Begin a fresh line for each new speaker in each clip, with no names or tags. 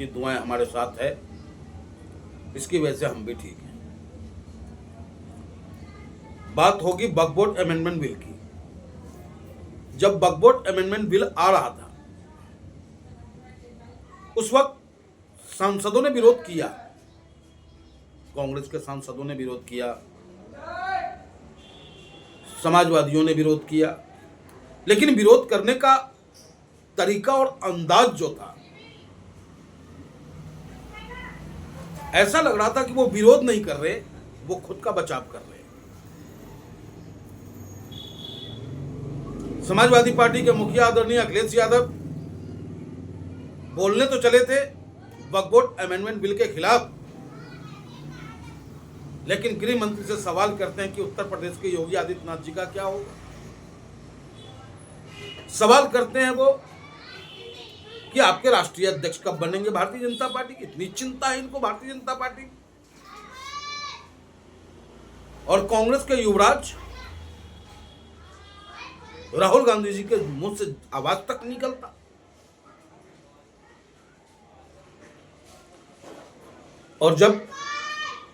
की दुआएं हमारे साथ है, इसकी वजह से हम भी ठीक हैं। बात होगी वक्फ बोर्ड अमेंडमेंट बिल की। जब वक्फ बोर्ड अमेंडमेंट बिल आ रहा था, उस वक्त सांसदों ने विरोध किया, कांग्रेस के सांसदों ने विरोध किया, समाजवादियों ने विरोध किया, लेकिन विरोध करने का तरीका और अंदाज जो था, ऐसा लग रहा था कि वो विरोध नहीं कर रहे, वो खुद का बचाव कर रहे। समाजवादी पार्टी के मुखिया आदरणीय अखिलेश यादव बोलने तो चले थे वक्फ बोर्ड अमेंडमेंट बिल के खिलाफ, लेकिन गृह मंत्री से सवाल करते हैं कि उत्तर प्रदेश के योगी आदित्यनाथ जी का क्या होगा। सवाल करते हैं वो कि आपके राष्ट्रीय अध्यक्ष कब बनेंगे भारतीय जनता पार्टी की। इतनी चिंता है इनको भारतीय जनता पार्टी की। और कांग्रेस के युवराज राहुल गांधी जी के मुंह से आवाज तक निकलता। और जब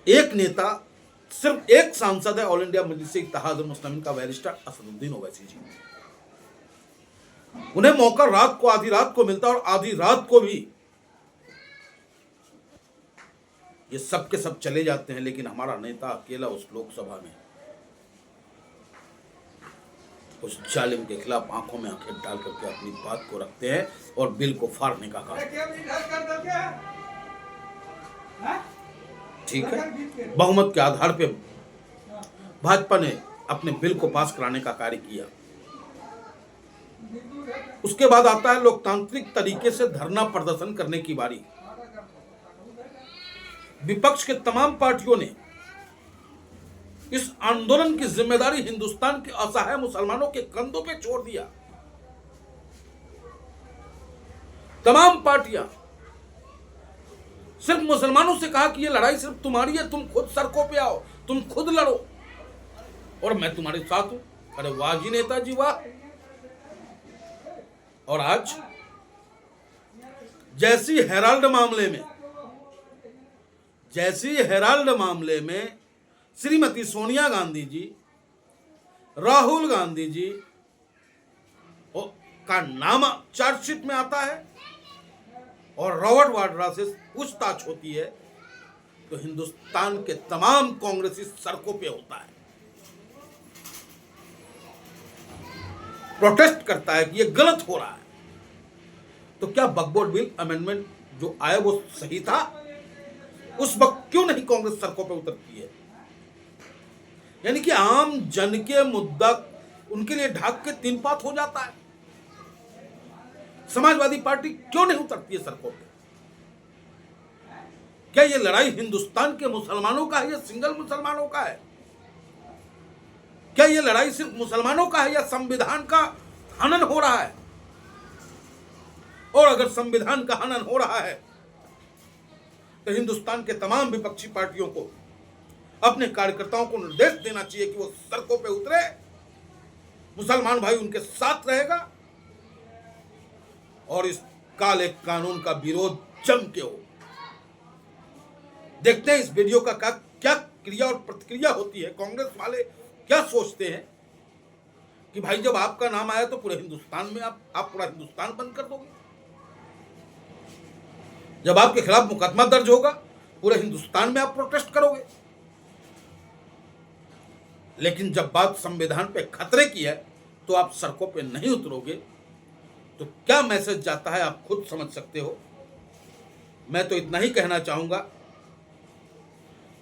एक नेता, सिर्फ एक सांसद है ऑल इंडिया मजलिस इत्तेहादुल मुस्लिमीन का बैरिस्टर असदुद्दीन ओवैसी जी, उन्हें मौका रात को, आधी रात को मिलता, और आधी रात को भी ये सब के सब चले जाते हैं, लेकिन हमारा नेता अकेला उस लोकसभा में उस जालिम के खिलाफ आंखों में आंखें डाल करके अपनी बात को रखते हैं और बिल को फाड़ने का काम। ठीक है, बहुमत के आधार पे भाजपा ने अपने बिल को पास कराने का कार्य किया। उसके बाद आता है लोकतांत्रिक तरीके से धरना प्रदर्शन करने की बारी। विपक्ष के तमाम पार्टियों ने इस आंदोलन की जिम्मेदारी हिंदुस्तान के असहाय मुसलमानों के कंधों पे छोड़ दिया। तमाम पार्टियां सिर्फ मुसलमानों से कहा कि ये लड़ाई सिर्फ तुम्हारी है, तुम खुद सड़कों पे आओ, तुम खुद लड़ो और मैं तुम्हारे साथ हूं। अरे वाह जी नेताजी वाह। और आज जैसी हेराल्ड मामले में श्रीमती सोनिया गांधी जी, राहुल गांधी जी का नाम चार्जशीट में आता है और रॉबर्ट वाड्रा से पूछताछ होती है, तो हिंदुस्तान के तमाम कांग्रेसी सड़कों पे होता है, प्रोटेस्ट करता है कि ये गलत हो रहा है। तो क्या वक्फ बोर्ड बिल अमेंडमेंट जो आया वो सही था? उस वक्त क्यों नहीं कांग्रेस सड़कों पे उतरती है? यानी कि आम जन के मुद्दा उनके लिए ढाक के तीन पात हो जाता है। समाजवादी पार्टी क्यों नहीं उतरती है सड़कों पे? क्या ये लड़ाई हिंदुस्तान के मुसलमानों का है या सिंगल मुसलमानों का है? क्या ये लड़ाई सिर्फ मुसलमानों का है या संविधान का हनन हो रहा है? और अगर संविधान का हनन हो रहा है तो हिंदुस्तान के तमाम विपक्षी पार्टियों को अपने कार्यकर्ताओं को निर्देश देना चाहिए कि वो सड़कों पे उतरे, मुसलमान भाई उनके साथ रहेगा और इस काले कानून का विरोध जम के हो। देखते हैं इस वीडियो का क्या क्रिया और प्रतिक्रिया होती है। कांग्रेस वाले क्या सोचते हैं कि भाई जब आपका नाम आया तो पूरे हिंदुस्तान में आप पूरा हिंदुस्तान बंद कर दोगे? जब आपके खिलाफ मुकदमा दर्ज होगा पूरे हिंदुस्तान में आप प्रोटेस्ट करोगे? लेकिन जब बात संविधान पे खतरे की है तो आप सड़कों पे नहीं उतरोगे, तो क्या मैसेज जाता है आप खुद समझ सकते हो। मैं तो इतना ही कहना चाहूंगा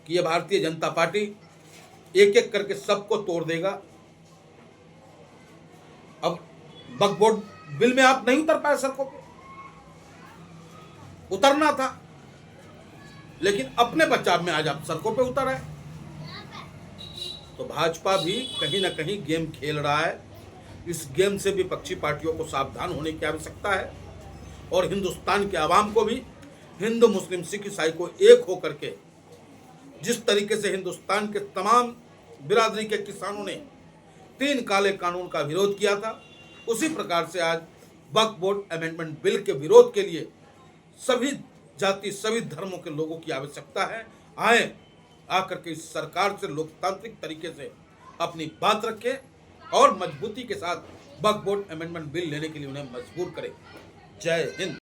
कि यह भारतीय जनता पार्टी एक एक करके सबको तोड़ देगा। अब वक्फ बोर्ड बिल में आप नहीं उतर पाए सड़कों पे, उतरना था, लेकिन अपने बचाव में आज आप सड़कों पे उतर आए। तो भाजपा भी कहीं ना कहीं गेम खेल रहा है। इस गेम से विपक्षी पार्टियों को सावधान होने की आवश्यकता है और हिंदुस्तान के आवाम को भी, हिंदू मुस्लिम सिख ईसाई को एक होकर के, जिस तरीके से हिंदुस्तान के तमाम बिरादरी के किसानों ने 3 काले कानून का विरोध किया था, उसी प्रकार से आज वक्फ बोर्ड अमेंडमेंट बिल के विरोध के लिए सभी जाति सभी धर्मों के लोगों की आवश्यकता है। आए, आकर के इस सरकार से लोकतांत्रिक तरीके से अपनी बात रखें और मजबूती के साथ वक्फ बोर्ड अमेंडमेंट बिल लेने के लिए उन्हें मजबूर करें। जय हिंद।